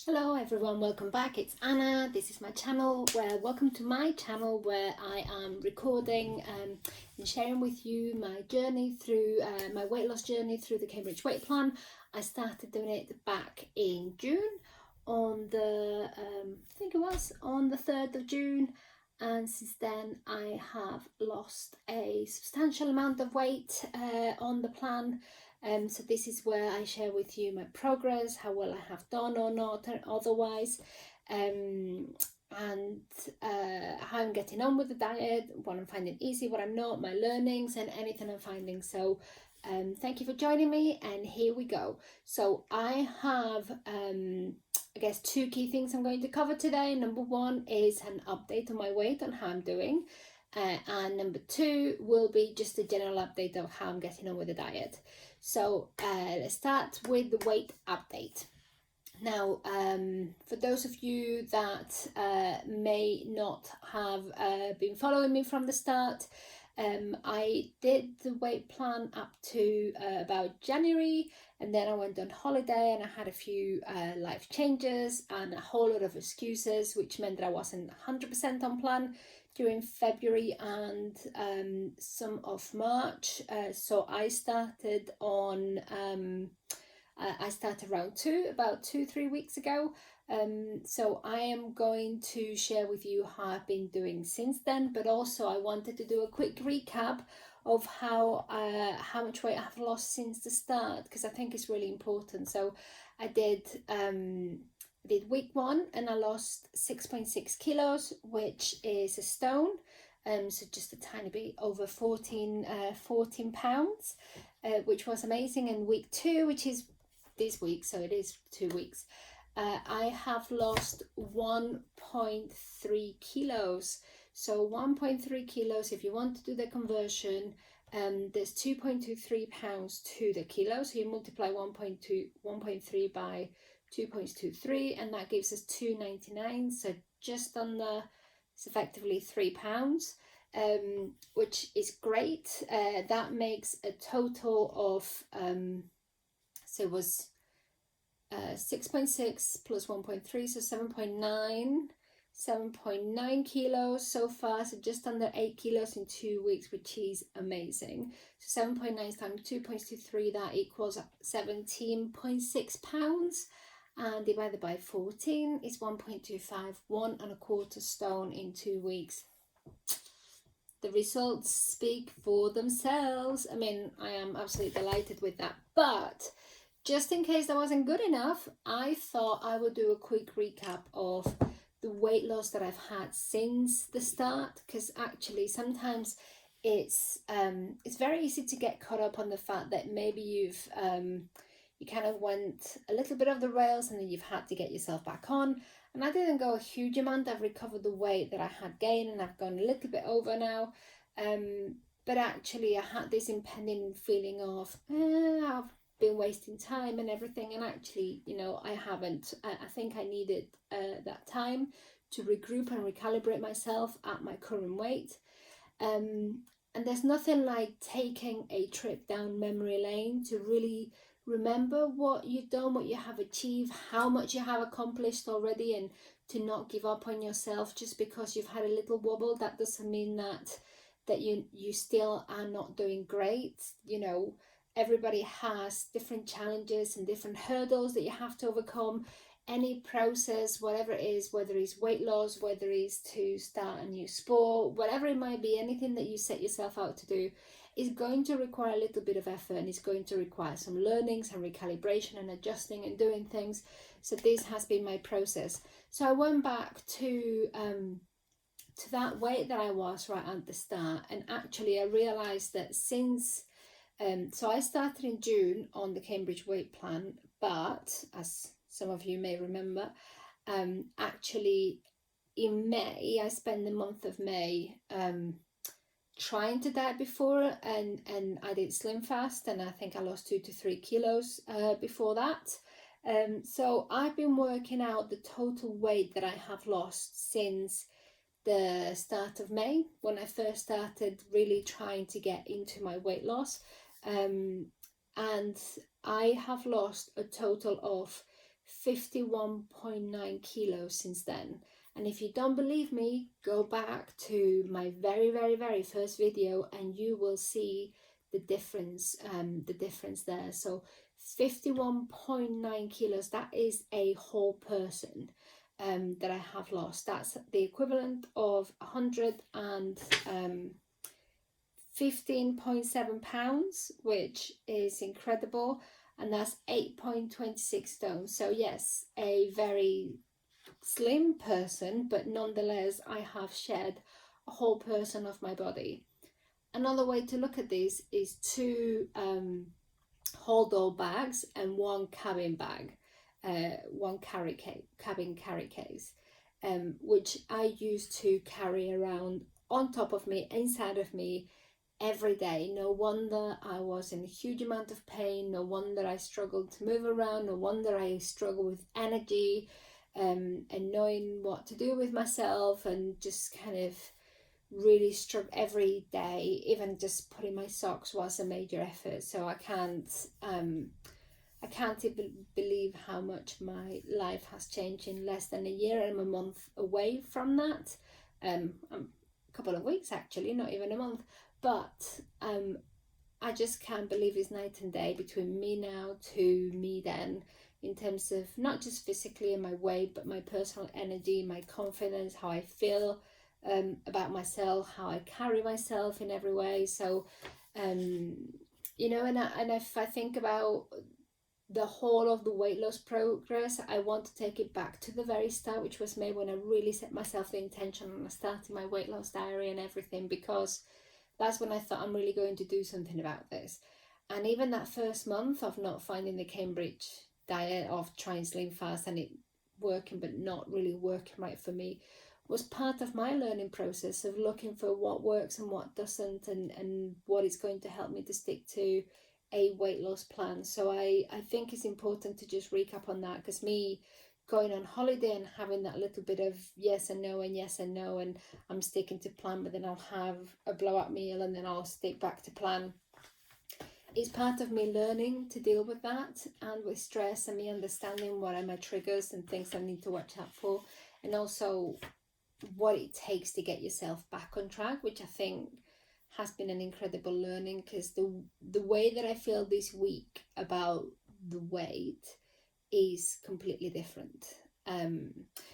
Hello everyone, welcome back. It's Anna. This is my channel welcome to my channel where I am recording and sharing with you my journey through my weight loss journey through the Cambridge Weight Plan. I started doing it back in June on the I think it was on the 3rd of June, and since then I have lost a substantial amount of weight on the plan. So this is where I share with you my progress, how well I have done or not, and otherwise, and how I'm getting on with the diet, what I'm finding easy, what I'm not, my learnings, and anything I'm finding. So thank you for joining me, and here we go. So I have I guess two key things I'm going to cover today. Number one is an update on my weight, on how I'm doing. And number two will be just a general update of how I'm getting on with the diet. So let's start with the weight update. Now, for those of you that may not have been following me from the start, I did the weight plan up to about January, and then I went on holiday and I had a few life changes and a whole lot of excuses, which meant that I wasn't 100% on plan during February and some of March. So I started on I started round two about 2-3 weeks ago. So I am going to share with you how I've been doing since then, but also I wanted to do a quick recap of how much weight I've lost since the start, because I think it's really important. So I did week one and I lost 6.6 kilos, which is a stone. So just a tiny bit over 14 pounds, which was amazing. And week two, which is this week, so it is 2 weeks, I have lost 1.3 kilos. So 1.3 kilos, if you want to do the conversion, there's 2.23 pounds to the kilo. So you multiply 1.3 by 2.23, and that gives us 2.99. So just under, it's effectively 3 pounds, which is great. That makes a total of so it was 6.6 plus 1.3, so 7.9 kilos so far. So just under 8 kilos in 2 weeks, which is amazing. So 7.9 times 2.23, that equals 17.6 pounds. And divided by 14 is 1.25, 1.25 stone in 2 weeks. The results speak for themselves. I mean, I am absolutely delighted with that. But just in case that wasn't good enough, I thought I would do a quick recap of the weight loss that I've had since the start, because actually sometimes it's very easy to get caught up on the fact that maybe you've you kind of went a little bit off the rails and then you've had to get yourself back on. And I didn't go a huge amount. I've recovered the weight that I had gained and I've gone a little bit over now. But actually I had this impending feeling of I've been wasting time and everything, and actually, you know, I haven't. I think I needed that time to regroup and recalibrate myself at my current weight. And there's nothing like taking a trip down memory lane to really remember what you've done, what you have achieved, how much you have accomplished already, and to not give up on yourself just because you've had a little wobble. That doesn't mean that you still are not doing great. You know, everybody has different challenges and different hurdles that you have to overcome. Any process, whatever it is, whether it's weight loss, whether it's to start a new sport, whatever it might be, anything that you set yourself out to do is going to require a little bit of effort, and it's going to require some learnings and recalibration and adjusting and doing things. So this has been my process. So I went back to that weight that I was right at the start, and actually I realized that since so I started in June on the Cambridge Weight Plan, but as some of you may remember, actually in May, I spent the month of May trying to diet before, and I did Slim Fast, and I think I lost 2 to 3 kilos before that. So I've been working out the total weight that I have lost since the start of May, when I first started really trying to get into my weight loss. And I have lost a total of 51.9 kilos since then. And if you don't believe me, go back to my very first video and you will see the difference there. So 51.9 kilos, that is a whole person that I have lost. That's the equivalent of 115.7 pounds, which is incredible, and that's 8.26 stones. So yes, a very slim person, but nonetheless I have shed a whole person of my body. Another way to look at this is 2 hold-all bags and 1 cabin bag, one cabin carry case, which I used to carry around on top of me, inside of me, every day. No wonder I was in a huge amount of pain. No wonder I struggled to move around. No wonder I struggled with energy, and knowing what to do with myself, and just kind of really struggle every day. Even just putting my socks was a major effort. So I can't even believe how much my life has changed in less than a year. I'm a month away from that. I'm a couple of weeks actually, not even a month. But I just can't believe it's night and day between me now to me then, in terms of not just physically in my weight, but my personal energy, my confidence, how I feel about myself, how I carry myself in every way. So, you know, and if I think about the whole of the weight loss progress, I want to take it back to the very start, which was May, when I really set myself the intention and I started my weight loss diary and everything, because that's when I thought I'm really going to do something about this. And even that first month of not finding the Cambridge diet, of trying Slim Fast and it working but not really working right for me, was part of my learning process of looking for what works and what doesn't, and what is going to help me to stick to a weight loss plan. So I think it's important to just recap on that, because me going on holiday and having that little bit of yes and no and yes and no, and I'm sticking to plan, but then I'll have a blowout meal and then I'll stick back to plan, is part of me learning to deal with that, and with stress, and me understanding what are my triggers and things I need to watch out for, and also what it takes to get yourself back on track, which I think has been an incredible learning, because the way that I feel this week about the weight is completely different.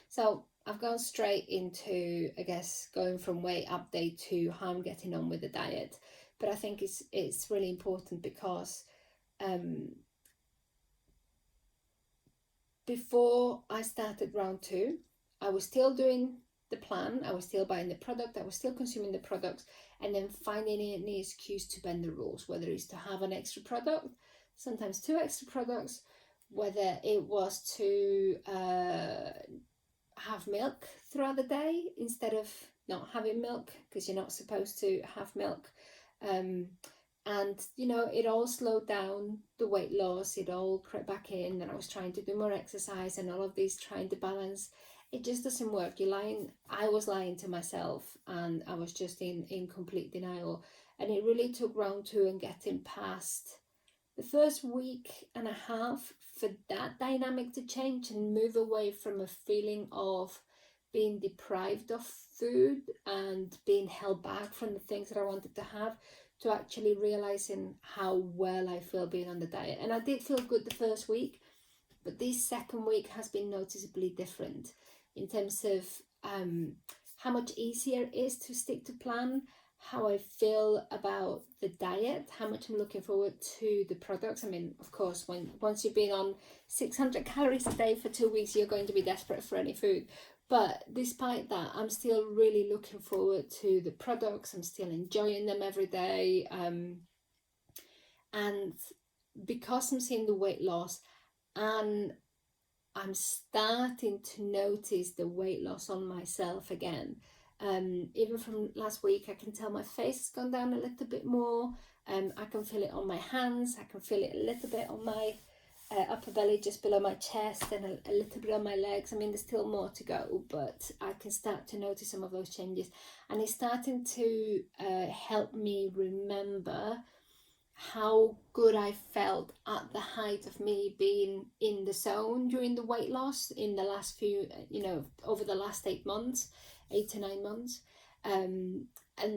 So I've gone straight into, I guess, going from weight update to how I'm getting on with the diet. But I think it's really important because before I started round 2, I was still doing the plan, I was still buying the product, I was still consuming the products, and then finding any excuse to bend the rules, whether it's to have an extra product, sometimes 2 extra products, whether it was to have milk throughout the day instead of not having milk, because you're not supposed to have milk. And you know, it all slowed down the weight loss, it all crept back in, and I was trying to do more exercise and all of these, trying to balance. It just doesn't work. I was lying to myself, and I was just in complete denial. And it really took round 2 and getting past the first week and a half for that dynamic to change and move away from a feeling of being deprived of food and being held back from the things that I wanted to have, to actually realizing how well I feel being on the diet. And I did feel good the first week, but this second week has been noticeably different in terms of how much easier it is to stick to plan, how I feel about the diet, how much I'm looking forward to the products. I mean, of course, once you've been on 600 calories a day for 2 weeks, you're going to be desperate for any food. But despite that, I'm still really looking forward to the products. I'm still enjoying them every day. And because I'm seeing the weight loss, and I'm starting to notice the weight loss on myself again. Even from last week, I can tell my face has gone down a little bit more. I can feel it on my hands. I can feel it a little bit on my upper belly, just below my chest, and a little bit on my legs. I mean, there's still more to go, but I can start to notice some of those changes. And it's starting to help me remember how good I felt at the height of me being in the zone during the weight loss in the last few, over the last 8 months, 8 to 9 months, and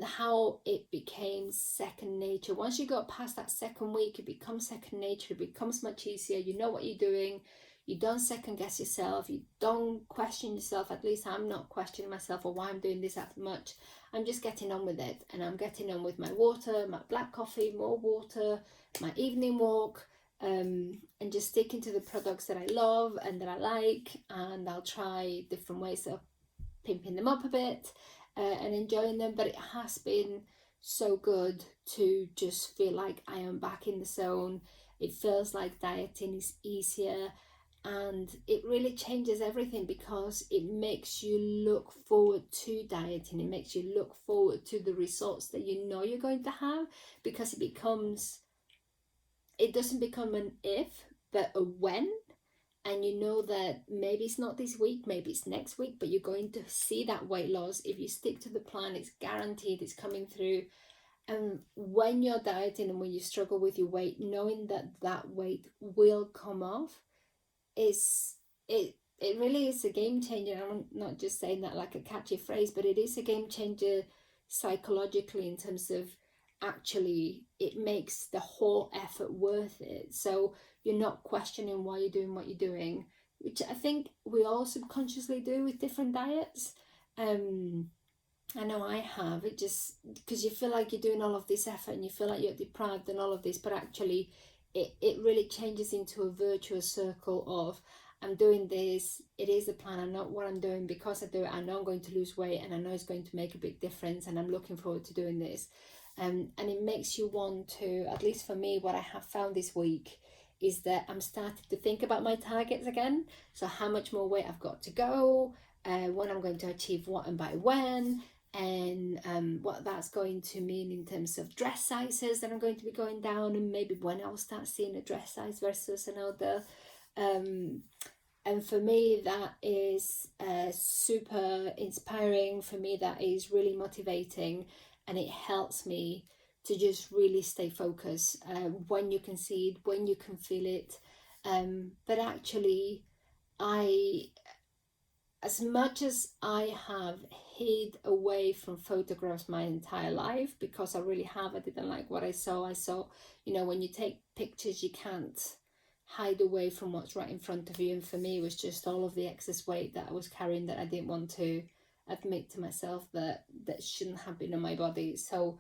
how it became second nature. Once you got past that second week, it becomes second nature. It becomes much easier. You know what you're doing. You don't second guess yourself. You don't question yourself. At least I'm not questioning myself or why I'm doing this that much. I'm just getting on with it, and I'm getting on with my water, my black coffee, more water, my evening walk, and just sticking to the products that I love and that I like. And I'll try different ways of pimping them up a bit and enjoying them. But it has been so good to just feel like I am back in the zone. It feels like dieting is easier, and it really changes everything because it makes you look forward to dieting. It makes you look forward to the results that you know you're going to have, because it doesn't become an if but a when. And you know that maybe it's not this week, maybe it's next week, but you're going to see that weight loss. If you stick to the plan, it's guaranteed, it's coming through. And when you're dieting and when you struggle with your weight, knowing that that weight will come off, is it really is a game changer. I'm not just saying that like a catchy phrase, but it is a game changer psychologically, in terms of actually it makes the whole effort worth it. So you're not questioning why you're doing what you're doing, which I think we all subconsciously do with different diets. I know I have it, just because you feel like you're doing all of this effort and you feel like you're deprived and all of this, but actually it really changes into a virtuous circle of, I'm doing this, it is a plan, I know what I'm doing, because I do it, I know I'm going to lose weight and I know it's going to make a big difference, and I'm looking forward to doing this. And it makes you want to, at least for me, what I have found this week is that I'm starting to think about my targets again. So how much more weight I've got to go, when I'm going to achieve what and by when, and what that's going to mean in terms of dress sizes that I'm going to be going down, and maybe when I'll start seeing a dress size versus another. And for me, that is super inspiring. For me, that is really motivating, and it helps me to just really stay focused when you can see it, when you can feel it. But actually, as much as I have hid away from photographs my entire life, because I really have, I didn't like what I saw. When you take pictures, you can't hide away from what's right in front of you. And for me, it was just all of the excess weight that I was carrying that I didn't want to admit to myself that shouldn't have been on my body. So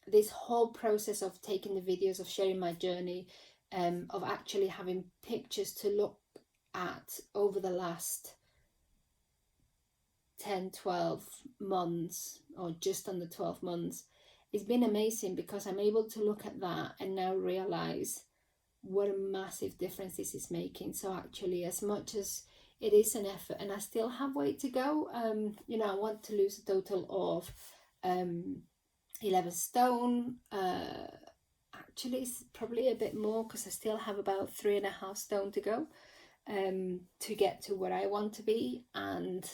this whole process of taking the videos, of sharing my journey, of actually having pictures to look at over the last 10-12 months, or just under 12 months, it's been amazing, because I'm able to look at that and now realize what a massive difference this is making. So actually, as much as it is an effort and I still have weight to go, I want to lose a total of 11 stone. Actually, it's probably a bit more, because I still have about 3.5 stone to go to get to where I want to be. And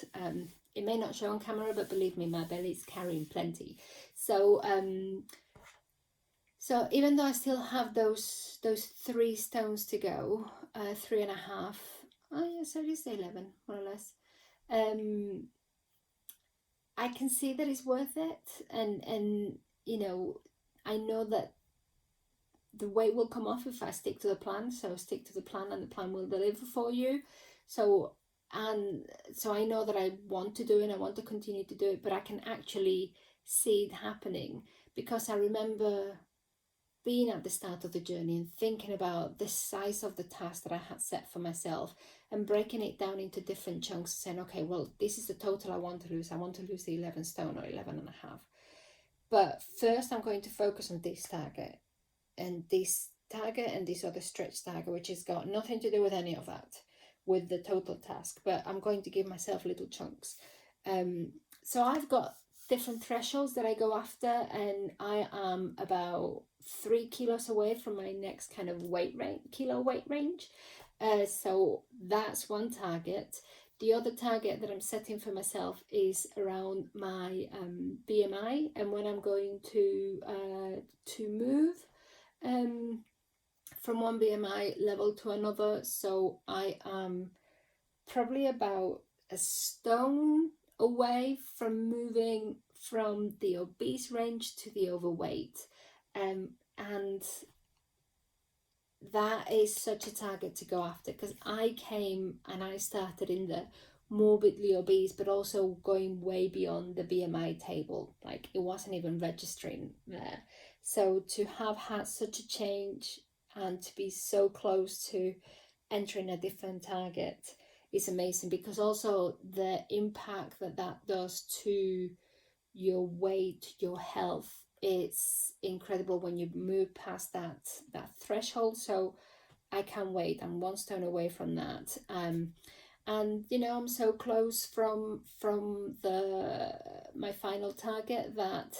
it may not show on camera, but believe me, my belly's carrying plenty. So even though I still have those 3 stones to go, 3.5, so it is 11 more or less, I can see that it's worth it. And I know that the weight will come off if I stick to the plan. So stick to the plan, and the plan will deliver for you. So I know that I want to do it, and I want to continue to do it, but I can actually see it happening, because I remember being at the start of the journey and thinking about the size of the task that I had set for myself, and breaking it down into different chunks, saying, okay, well, this is the total I want to lose. I want to lose the 11 stone, or 11.5. But first I'm going to focus on this target and this other stretch target, which has got nothing to do with any of that, with the total task, but I'm going to give myself little chunks. So I've got different thresholds that I go after, and I am about 3 kilos away from my next kind of kilo weight range. So that's one target. The other target that I'm setting for myself is around my BMI, and when I'm going to move from one BMI level to another. So I am probably about a stone away from moving from the obese range to the overweight. And that is such a target to go after, because I came and I started in the morbidly obese, but also going way beyond the BMI table. Like, it wasn't even registering there. So to have had such a change and to be so close to entering a different target is amazing, because also the impact that that does to your weight, your health, it's incredible when you move past that threshold. So I can't wait. I'm one stone away from that. And you know, I'm so close from the my final target that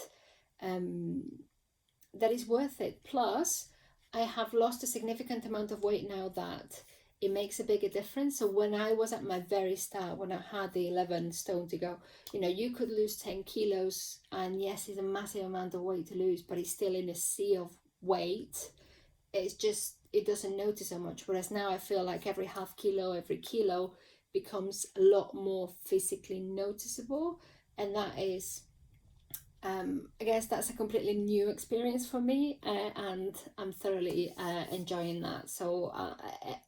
that is worth it. Plus, I have lost a significant amount of weight now that it makes a bigger difference. So when I was at my very start, when I had the 11 stone to go, you know, you could lose 10 kilos, and yes, it's a massive amount of weight to lose, but it's still in a sea of weight. It's just, it doesn't notice so much. Whereas now I feel like every half kilo, every kilo becomes a lot more physically noticeable. And that is, I guess that's a completely new experience for me, and I'm thoroughly enjoying that. So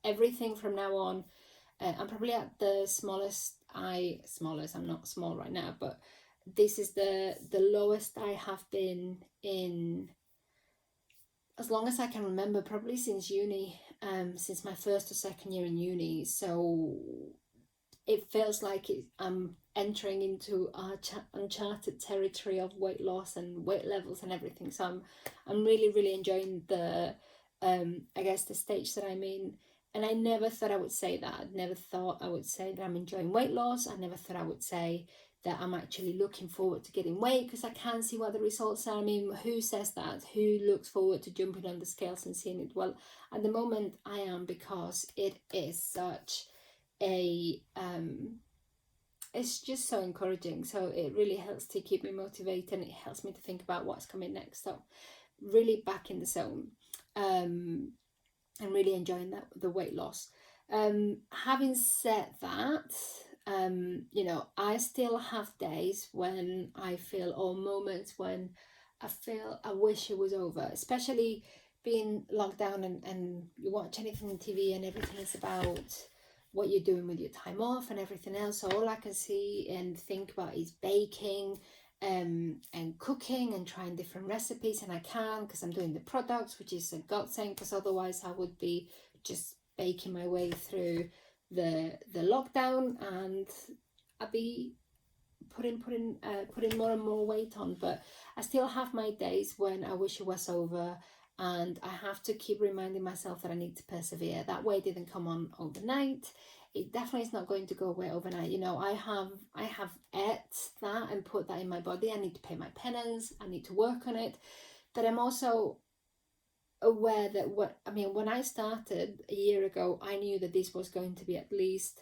everything from now on, I'm probably at the smallest, I'm not small right now, but this is the lowest I have been in as long as I can remember, probably since uni, since my first or second year in uni. So it feels like I'm entering into uncharted territory of weight loss and weight levels and everything. So I'm really enjoying the I guess the stage that I'm in. And I never thought I would say that. I never thought I would say that I'm enjoying weight loss. I never thought I would say that I'm actually looking forward to getting weight, because I can't see what the results are. I mean, who says that? Who looks forward to jumping on the scales and seeing it? Well, at the moment I am, because it is such a it's just so encouraging. So it really helps to keep me motivated, and it helps me to think about what's coming next. So really back in the zone, and really enjoying that, the weight loss. Having said that, you know, I still have days when I feel, or moments when I feel I wish it was over, especially being locked down, and you watch anything on TV and everything is about what you're doing with your time off and everything else. So all I can see and think about is baking, and cooking and trying different recipes, and I can, because I'm doing the products, which is a godsend, because otherwise I would be just baking my way through the lockdown, and I'd be putting more and more weight on. But I still have my days when I wish it was over, and I have to keep reminding myself that I need to persevere. That weight didn't come on overnight. It definitely is not going to go away overnight. You know, I have ate that and put that in my body. I need to pay my penance. I need to work on it. But I'm also aware that when I started a year ago, I knew that this was going to be at least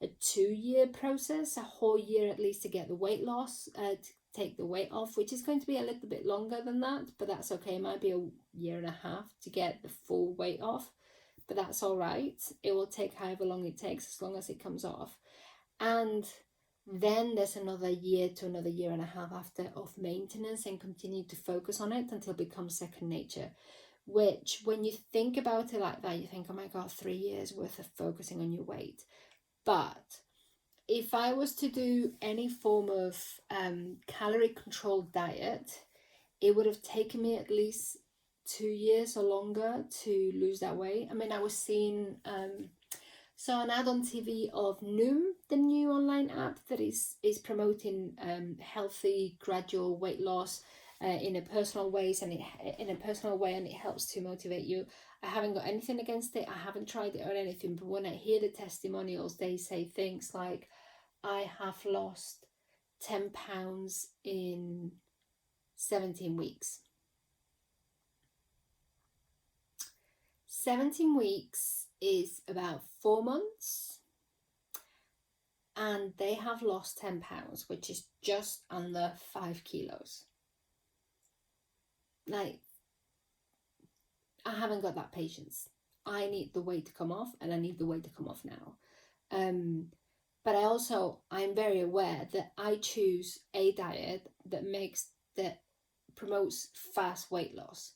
a 2-year process, a whole year at least, to get the weight loss, to take the weight off, which is going to be a little bit longer than that, but that's okay. It might be a year and a half to get the full weight off, but that's all right. It will take however long it takes, as long as it comes off. And then there's another year to another year and a half after of maintenance, and continue to focus on it until it becomes second nature. Which, when you think about it like that, you think, oh my God, 3 years worth of focusing on your weight. But if I was to do any form of calorie controlled diet, it would have taken me at least 2 years or longer to lose that weight. I mean, I was seeing saw an ad on TV of Noom, the new online app that is promoting healthy, gradual weight loss in a personal way, and it helps to motivate you. I haven't got anything against it. I haven't tried it or anything, but when I hear the testimonials, they say things like, I have lost 10 pounds in 17 weeks. 17 weeks is about 4 months, and they have lost 10 pounds, which is just under 5 kilos. Like, I haven't got that patience. I need the weight to come off, and I need the weight to come off now. But I'm very aware that I choose a diet that promotes fast weight loss.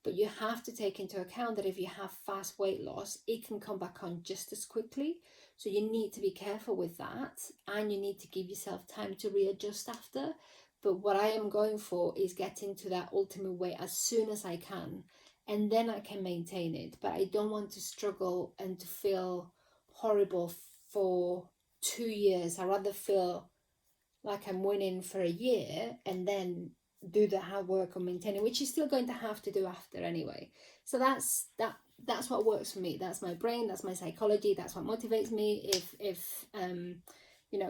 But you have to take into account that if you have fast weight loss, it can come back on just as quickly. So you need to be careful with that, and you need to give yourself time to readjust after. But what I am going for is getting to that ultimate weight as soon as I can, and then I can maintain it. But I don't want to struggle and to feel horrible for 2 years. I rather feel like I'm winning for a year and then do the hard work on maintaining, which you're still going to have to do after anyway. So that's what works for me. That's my brain, that's my psychology, that's what motivates me. If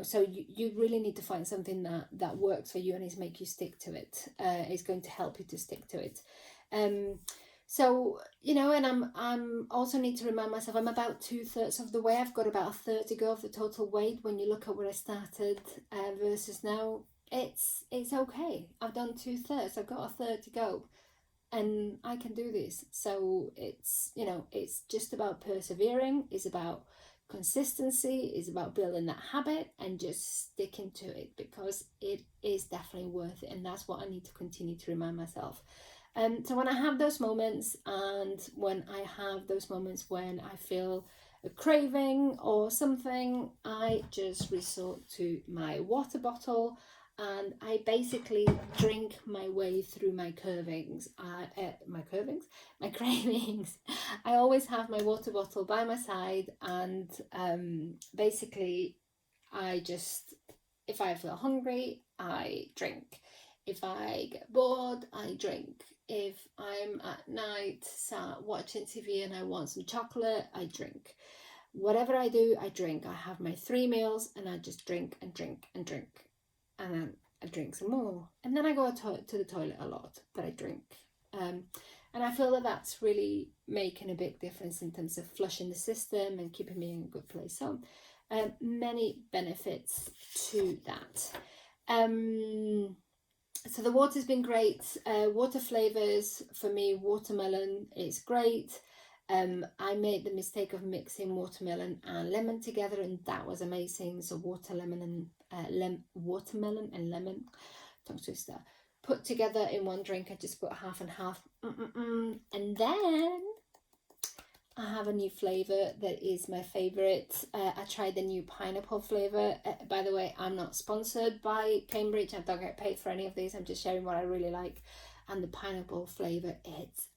so you really need to find something that works for you and is make you stick to it. Is going to help you to stick to it. So, and I'm also need to remind myself I'm about 2/3 of the way. I've got about a third to go of the total weight. When you look at where I started versus now, it's okay. I've done 2/3. I've got a third to go, and I can do this. So it's just about persevering. It's about consistency. It's about building that habit and just sticking to it, because it is definitely worth it, and that's what I need to continue to remind myself. So when I have those moments, and when I have those moments when I feel a craving or something, I just resort to my water bottle, and I basically drink my way through my cravings. I always have my water bottle by my side, and basically if I feel hungry, I drink. If I get bored, I drink. If I'm at night sat watching TV and I want some chocolate, I drink. Whatever I do, I drink. I have my 3 meals and I just drink and drink and drink. And then I drink some more. And then I go to the toilet a lot, but I drink. And I feel that that's really making a big difference in terms of flushing the system and keeping me in a good place. So many benefits to that. So the water's been great. Water flavors, for me, watermelon is great. I made the mistake of mixing watermelon and lemon together, and that was amazing. So watermelon and lemon, tongue twister, put together in one drink. I just put half and half. And then I have a new flavor that is my favorite. I tried the new pineapple flavor. By the way, I'm not sponsored by Cambridge. I don't get paid for any of these. I'm just sharing what I really like. And the pineapple flavor, it's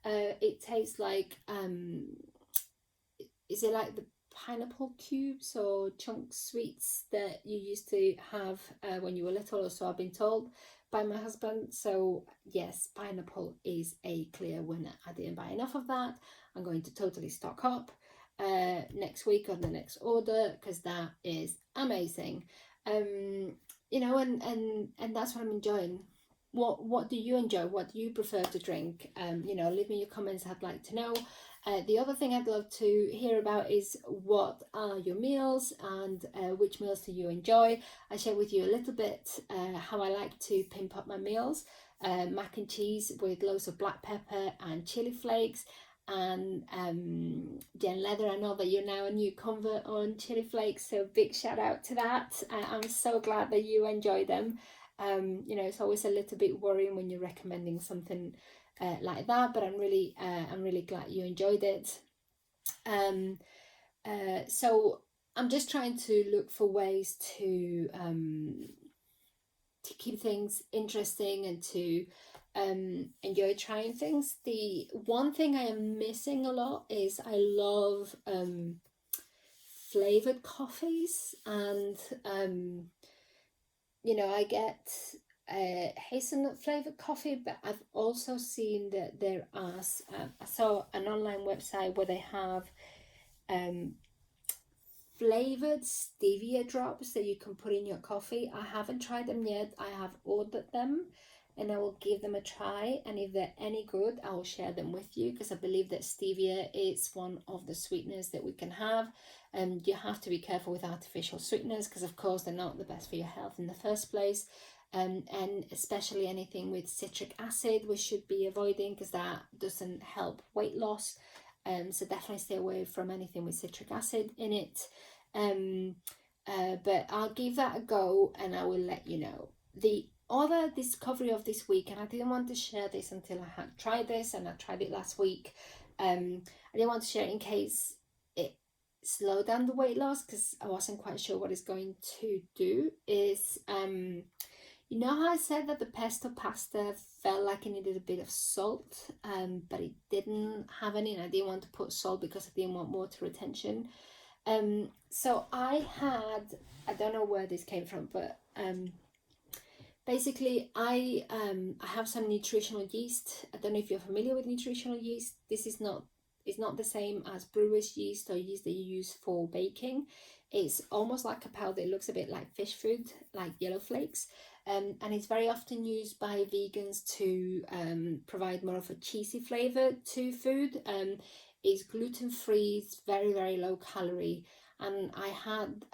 amazing. It tastes like is it like the pineapple cubes or chunk sweets that you used to have when you were little, or so I've been told by my husband. So yes, pineapple is a clear winner. I didn't buy enough of that. I'm going to totally stock up next week on the next order, because that is amazing. And that's what I'm enjoying. What do you enjoy? What do you prefer to drink? Leave me your comments. I'd like to know. The other thing I'd love to hear about is what are your meals, and which meals do you enjoy. I share with you a little bit how I like to pimp up my meals. Mac and cheese with loads of black pepper and chili flakes. And Jen Leather, I know that you're now a new convert on chili flakes, so big shout out to that. I'm so glad that you enjoy them. It's always a little bit worrying when you're recommending something like that, but I'm really glad you enjoyed it. So I'm just trying to look for ways to keep things interesting and to enjoy trying things. The one thing I am missing a lot is I love flavored coffees, and I get hazelnut flavored coffee, but I've also seen that there are I saw an online website where they have flavored stevia drops that you can put in your coffee. I haven't tried them yet. I have ordered them, and I will give them a try, and if they're any good, I will share them with you, because I believe that stevia is one of the sweeteners that we can have. You have to be careful with artificial sweeteners, because of course they're not the best for your health in the first place. and especially anything with citric acid we should be avoiding, because that doesn't help weight loss. So definitely stay away from anything with citric acid in it. But I'll give that a go and I will let you know. The other discovery of this week, and I didn't want to share this until I had tried this, and I tried it last week. I didn't want to share it in case it slowed down the weight loss, because I wasn't quite sure what it's going to do. Is you know how I said that the pesto pasta felt like it needed a bit of salt, but it didn't have any, and I didn't want to put salt because I didn't want water retention. So I don't know where this came from, but basically I have some nutritional yeast. I don't know if you're familiar with nutritional yeast. This is not, it's not the same as brewer's yeast or yeast that you use for baking. It's almost like a powder. It looks a bit like fish food, like yellow flakes. And it's very often used by vegans to provide more of a cheesy flavor to food. It's gluten-free, it's very, very low calorie. And I had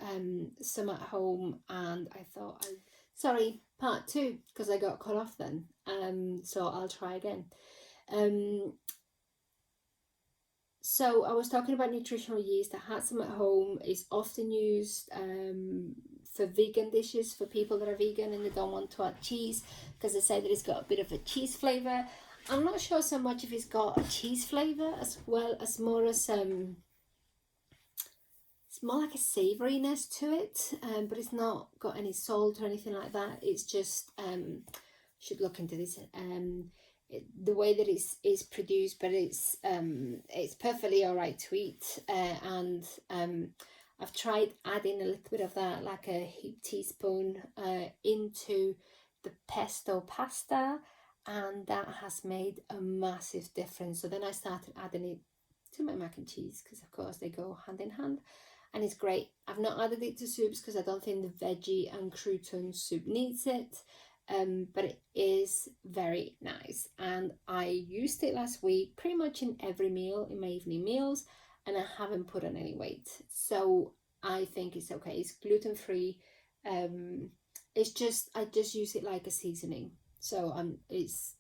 some at home, and I thought, sorry, part two, because I got cut off then. So I'll try again. So I was talking about nutritional yeast. I had some at home. It's often used for vegan dishes, for people that are vegan and they don't want to add cheese, because they say that it's got a bit of a cheese flavor. I'm not sure so much if it's got a cheese flavor as well as more as it's more like a savoriness to it, but it's not got any salt or anything like that. It's just should look into this. The way that it's produced, but it's perfectly all right to eat, and I've tried adding a little bit of that, like a heaped teaspoon, into the pesto pasta, and that has made a massive difference. So then I started adding it to my mac and cheese, because of course they go hand in hand, and it's great. I've not added it to soups because I don't think the veggie and crouton soup needs it. But it is very nice, and I used it last week pretty much in every meal, in my evening meals, and I haven't put on any weight, so I think it's okay. It's gluten-free. It's just, I just use it like a seasoning, so it's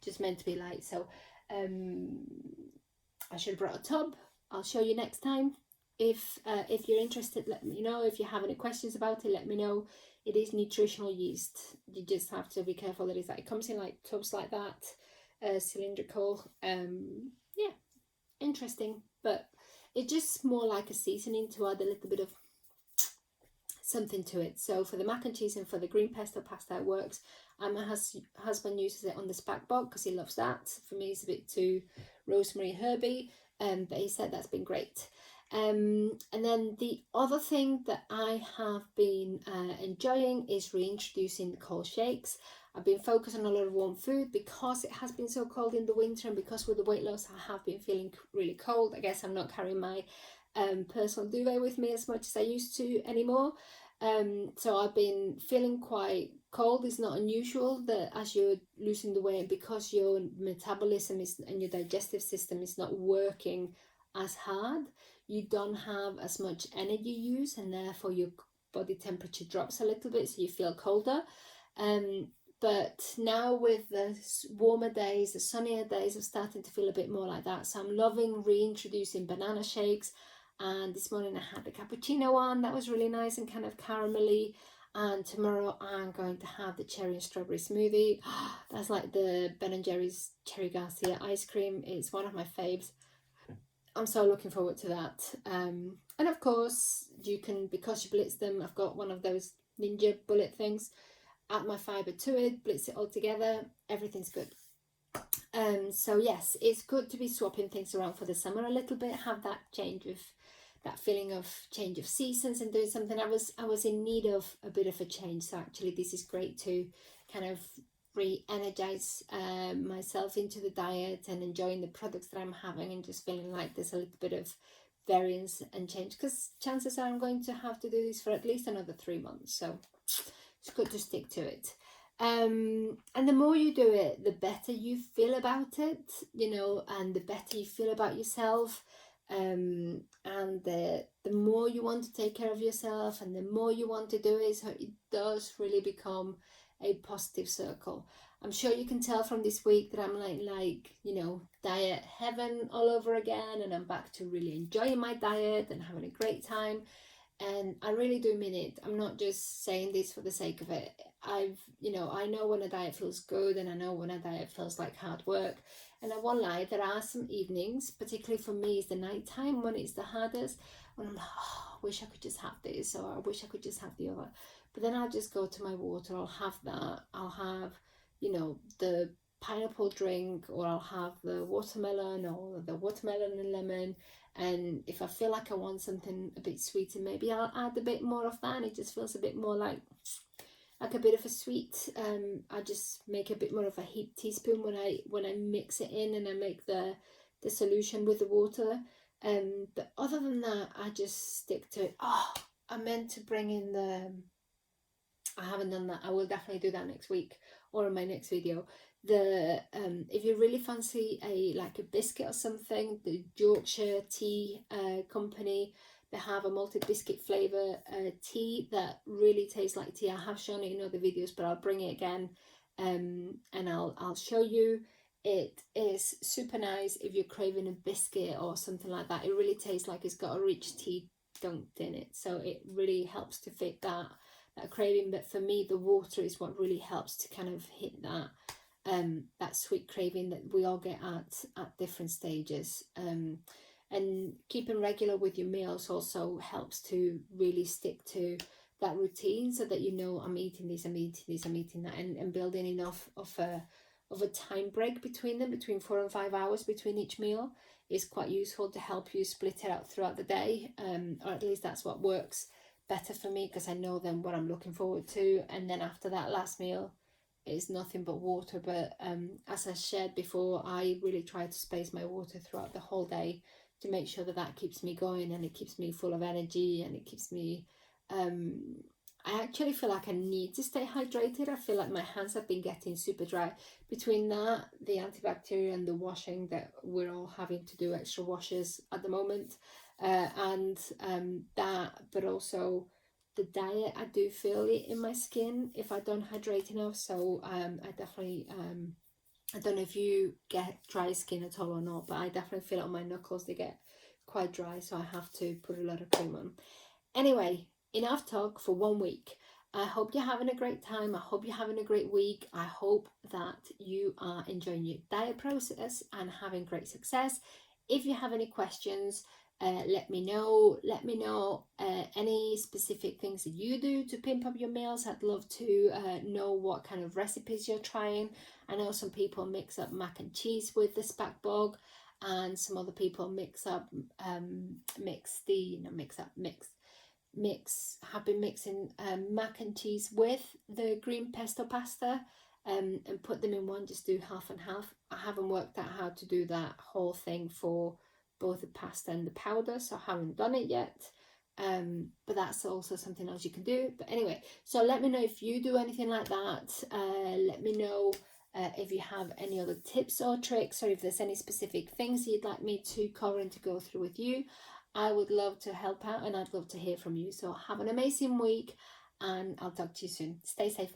just meant to be light. So I should have brought a tub. I'll show you next time. If you're interested, let me know. If you have any questions about it, let me know. It is nutritional yeast. You just have to be careful that it comes in like tubs like that, cylindrical. Yeah, interesting, but it's just more like a seasoning to add a little bit of something to it. So for the mac and cheese and for the green pesto pasta, it works. My husband uses it on the spag bol because he loves that. For me, it's a bit too rosemary herby, but he said that's been great. And then the other thing that I have been enjoying is reintroducing the cold shakes. I've been focused on a lot of warm food because it has been so cold in the winter, and because with the weight loss I have been feeling really cold. I guess I'm not carrying my personal duvet with me as much as I used to anymore. So I've been feeling quite cold. It's not unusual that as you're losing the weight, because your metabolism and your digestive system is not working as hard, you don't have as much energy use, and therefore your body temperature drops a little bit, so you feel colder. But now with the warmer days, the sunnier days, I'm starting to feel a bit more like that. So I'm loving reintroducing banana shakes. And this morning I had the cappuccino one. That was really nice and kind of caramelly. And tomorrow I'm going to have the cherry and strawberry smoothie. That's like the Ben & Jerry's Cherry Garcia ice cream. It's one of my faves. I'm so looking forward to that. And of course, you can, because you blitz them, I've got one of those Ninja bullet things. Add my fibre to it, blitz it all together. Everything's good. So yes, it's good to be swapping things around for the summer a little bit. Have that change of, that feeling of change of seasons and doing something. I was in need of a bit of a change. So actually, this is great to kind of re-energize myself into the diet and enjoying the products that I'm having, and just feeling like there's a little bit of variance and change, because chances are I'm going to have to do this for at least another 3 months, so it's good to stick to it. And the more you do it, the better you feel about it, you know, and the better you feel about yourself, and the more you want to take care of yourself and the more you want to do it. So it does really become a positive circle. I'm sure you can tell from this week that I'm like, you know, diet heaven all over again, and I'm back to really enjoying my diet and having a great time. And I really do mean it. I'm not just saying this for the sake of it. I know when a diet feels good, and I know when a diet feels like hard work. And I won't lie, there are some evenings, particularly for me, it's the night time when it's the hardest, when I'm like, oh, I wish I could just have this, or I wish I could just have the other. But then I'll just go to my water, I'll have that, I'll have, you know, the pineapple drink, or I'll have the watermelon, or the watermelon and lemon. And if I feel like I want something a bit sweeter, maybe I'll add a bit more of that, and it just feels a bit more like a bit of a sweet. I just make a bit more of a heaped teaspoon when I mix it in, and I make the solution with the water. But other than that, I just stick to it. Oh, I meant to bring in I haven't done that. I will definitely do that next week or in my next video. If you really fancy a biscuit or something, the Yorkshire Tea Company, they have a malted biscuit flavour tea that really tastes like tea. I have shown it in other videos, but I'll bring it again, and I'll show you. It is super nice if you're craving a biscuit or something like that. It really tastes like it's got a rich tea dunked in it, so it really helps to fit that craving. But for me, the water is what really helps to kind of hit that sweet craving that we all get at different stages. And keeping regular with your meals also helps to really stick to that routine, so that you know, I'm eating this, I'm eating this, I'm eating that, and building enough of a time break between them, between 4 and 5 hours between each meal, is quite useful to help you split it out throughout the day, or at least that's what works better for me, because I know then what I'm looking forward to. And then after that last meal is nothing but water. But as I shared before, I really try to space my water throughout the whole day to make sure that keeps me going, and it keeps me full of energy, and it keeps me I actually feel like I need to stay hydrated. I feel like my hands have been getting super dry between that, the antibacterial, and the washing, that we're all having to do extra washes at the moment, and that, but also the diet. I do feel it in my skin if I don't hydrate enough. So I definitely I don't know if you get dry skin at all or not, but I definitely feel it on my knuckles. They get quite dry, so I have to put a lot of cream on. Anyway, enough talk for 1 week. I hope you're having a great time. I hope you're having a great week. I hope that you are enjoying your diet process and having great success. If you have any questions, let me know. Let me know any specific things that you do to pimp up your meals. I'd love to know what kind of recipes you're trying. I know some people mix up mac and cheese with the spack bog, and some other people have been mixing mac and cheese with the green pesto pasta, and put them in one, just do half and half. I haven't worked out how to do that whole thing for both the pasta and the powder, so I haven't done it yet, but that's also something else you can do. But anyway, so let me know if you do anything like that. Let me know if you have any other tips or tricks, or if there's any specific things you'd like me to cover and to go through with you. I would love to help out, and I'd love to hear from you. So have an amazing week, and I'll talk to you soon. Stay safe.